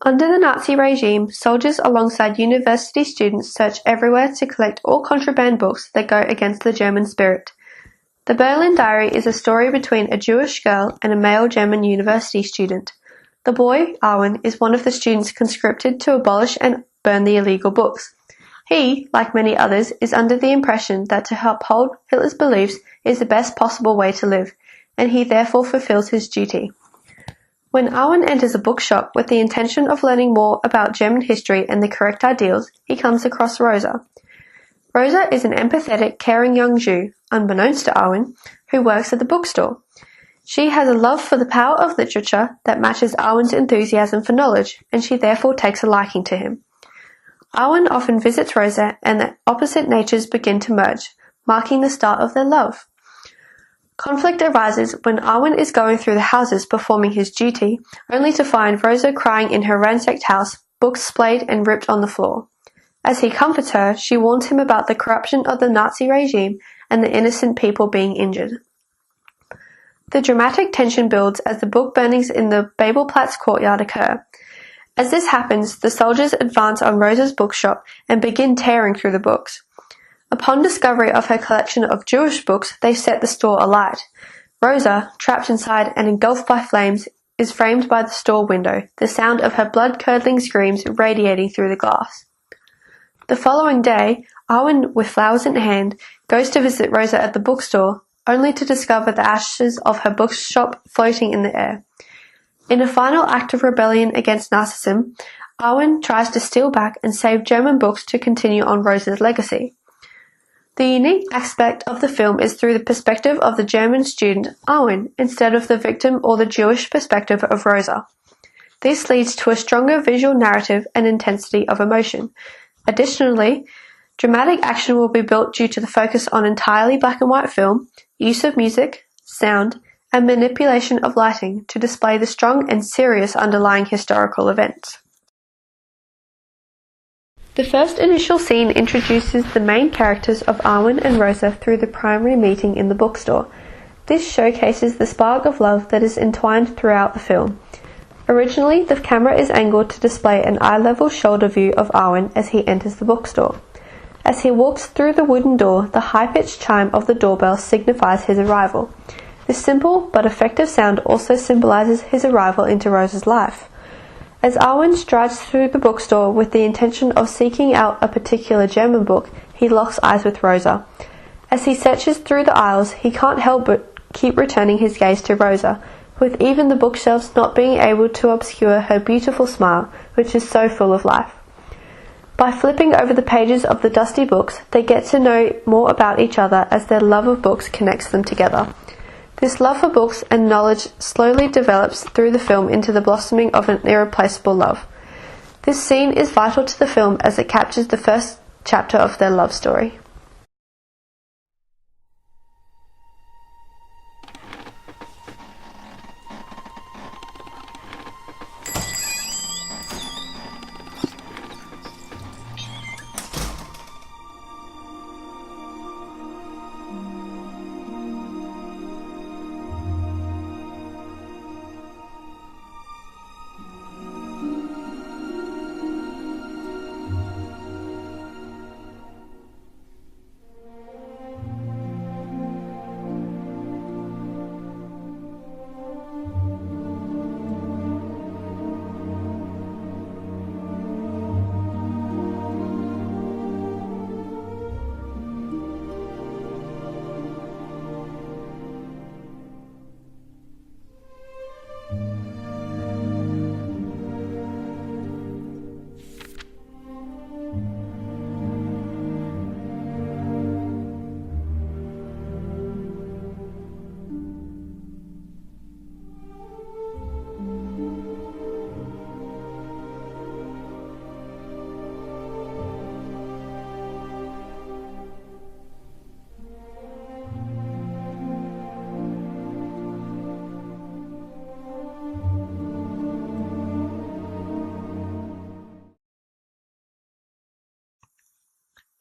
Under the Nazi regime, soldiers alongside university students search everywhere to collect all contraband books that go against the German spirit. The Berlin Diary is a story between a Jewish girl and a male German university student. The boy, Arwen, is one of the students conscripted to abolish and burn the illegal books. He, like many others, is under the impression that to uphold Hitler's beliefs is the best possible way to live, and he therefore fulfills his duty. When Arwen enters a bookshop with the intention of learning more about German history and the correct ideals, he comes across Rosa. Rosa is an empathetic, caring young Jew, unbeknownst to Arwen, who works at the bookstore. She has a love for the power of literature that matches Arwen's enthusiasm for knowledge, and she therefore takes a liking to him. Arwen often visits Rosa, and the opposite natures begin to merge, marking the start of their love. Conflict arises when Arwen is going through the houses performing his duty, only to find Rosa crying in her ransacked house, books splayed and ripped on the floor. As he comforts her, she warns him about the corruption of the Nazi regime and the innocent people being injured. The dramatic tension builds as the book burnings in the Babelplatz courtyard occur. As this happens, the soldiers advance on Rosa's bookshop and begin tearing through the books. Upon discovery of her collection of Jewish books, they set the store alight. Rosa, trapped inside and engulfed by flames, is framed by the store window, the sound of her blood-curdling screams radiating through the glass. The following day, Arwen, with flowers in hand, goes to visit Rosa at the bookstore, only to discover the ashes of her bookshop floating in the air. In a final act of rebellion against Nazism, Arwen tries to steal back and save German books to continue on Rosa's legacy. The unique aspect of the film is through the perspective of the German student, Arwen, instead of the victim or the Jewish perspective of Rosa. This leads to a stronger visual narrative and intensity of emotion. Additionally, dramatic action will be built due to the focus on entirely black and white film, use of music, sound, and manipulation of lighting to display the strong and serious underlying historical events. The first initial scene introduces the main characters of Arwen and Rosa through the primary meeting in the bookstore. This showcases the spark of love that is entwined throughout the film. Originally, the camera is angled to display an eye-level shoulder view of Arwen as he enters the bookstore. As he walks through the wooden door, the high-pitched chime of the doorbell signifies his arrival. This simple but effective sound also symbolizes his arrival into Rosa's life. As Arwen strides through the bookstore with the intention of seeking out a particular German book, he locks eyes with Rosa. As he searches through the aisles, he can't help but keep returning his gaze to Rosa, with even the bookshelves not being able to obscure her beautiful smile, which is so full of life. By flipping over the pages of the dusty books, they get to know more about each other as their love of books connects them together. This love for books and knowledge slowly develops through the film into the blossoming of an irreplaceable love. This scene is vital to the film as it captures the first chapter of their love story.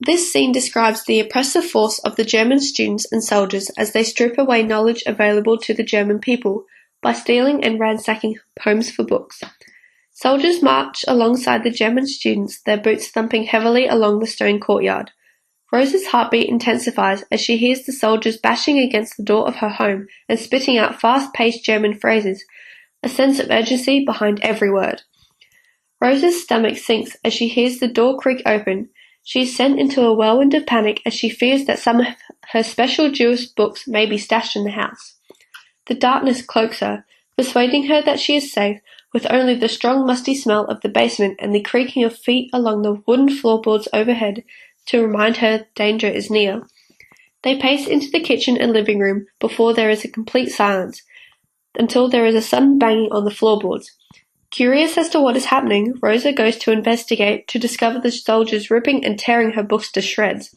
This scene describes the oppressive force of the German students and soldiers as they strip away knowledge available to the German people by stealing and ransacking homes for books. Soldiers march alongside the German students, their boots thumping heavily along the stone courtyard. Rosa's heartbeat intensifies as she hears the soldiers bashing against the door of her home and spitting out fast-paced German phrases, a sense of urgency behind every word. Rosa's stomach sinks as she hears the door creak open. She is sent into a whirlwind of panic as she fears that some of her special Jewish books may be stashed in the house. The darkness cloaks her, persuading her that she is safe, with only the strong musty smell of the basement and the creaking of feet along the wooden floorboards overhead to remind her danger is near. They pace into the kitchen and living room before there is a complete silence, until there is a sudden banging on the floorboards. Curious as to what is happening, Rosa goes to investigate to discover the soldiers ripping and tearing her books to shreds.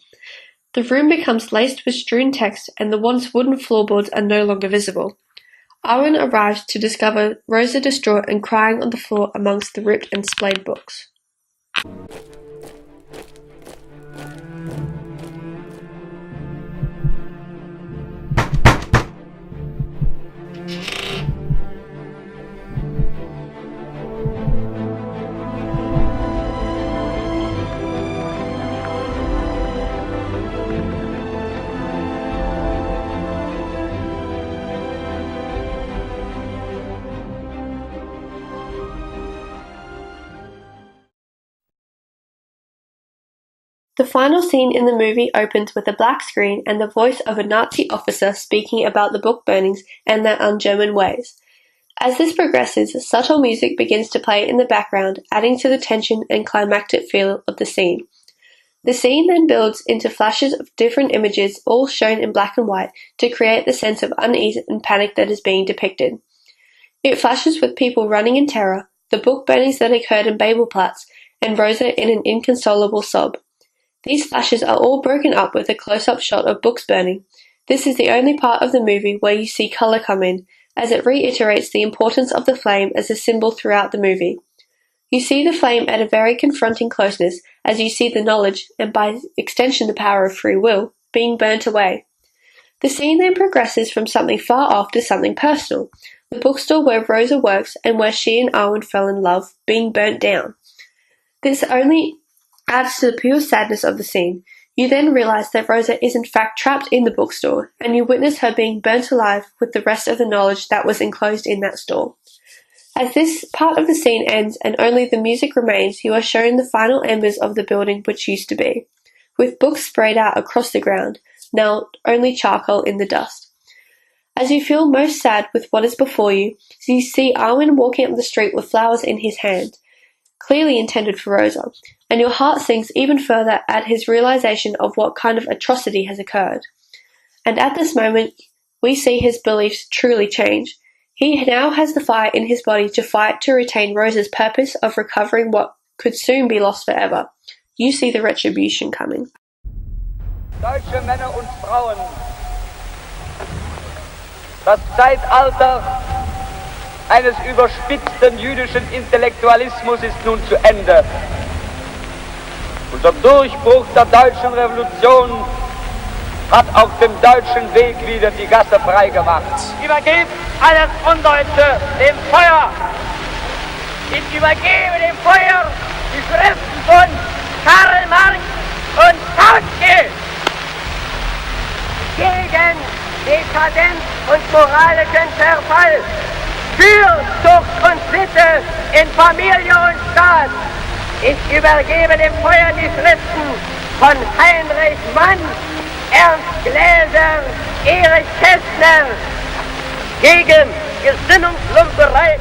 The room becomes laced with strewn text and the once wooden floorboards are no longer visible. Owen arrives to discover Rosa distraught and crying on the floor amongst the ripped and splayed books. The final scene in the movie opens with a black screen and the voice of a Nazi officer speaking about the book burnings and their un-German ways. As this progresses, subtle music begins to play in the background, adding to the tension and climactic feel of the scene. The scene then builds into flashes of different images, all shown in black and white, to create the sense of unease and panic that is being depicted. It flashes with people running in terror, the book burnings that occurred in Babelplatz, and Rosa in an inconsolable sob. These flashes are all broken up with a close-up shot of books burning. This is the only part of the movie where you see colour come in, as it reiterates the importance of the flame as a symbol throughout the movie. You see the flame at a very confronting closeness as you see the knowledge, and by extension the power of free will, being burnt away. The scene then progresses from something far off to something personal, the bookstore where Rosa works and where she and Arwen fell in love, being burnt down. This only adds to the pure sadness of the scene. You then realize that Rosa is in fact trapped in the bookstore, and you witness her being burnt alive with the rest of the knowledge that was enclosed in that store. As this part of the scene ends and only the music remains, you are shown the final embers of the building which used to be, with books sprayed out across the ground, now only charcoal in the dust. As you feel most sad with what is before you, you see Arwen walking up the street with flowers in his hand, clearly intended for Rosa, and your heart sinks even further at his realization of what kind of atrocity has occurred. And at this moment, we see his beliefs truly change. He now has the fire in his body to fight to retain Rosa's purpose of recovering what could soon be lost forever. You see the retribution coming. Deutsche Männer und Frauen, das Zeitalter eines überspitzten jüdischen Intellektualismus ist nun zu Ende. Unser Durchbruch der deutschen Revolution hat auf dem deutschen Weg wieder die Gasse freigemacht. Übergebt alles Undeutsche dem Feuer! Ich übergebe dem Feuer die Schriften von Karl Marx und Kautsky! Gegen Dekadenz und moralischen Verfall! Für Zucht und Sitte in Familie und Staat. Ich übergebe dem Feuer die Schriften von Heinrich Mann, Ernst Gläser, Erich Kästner gegen Gesinnungslumperei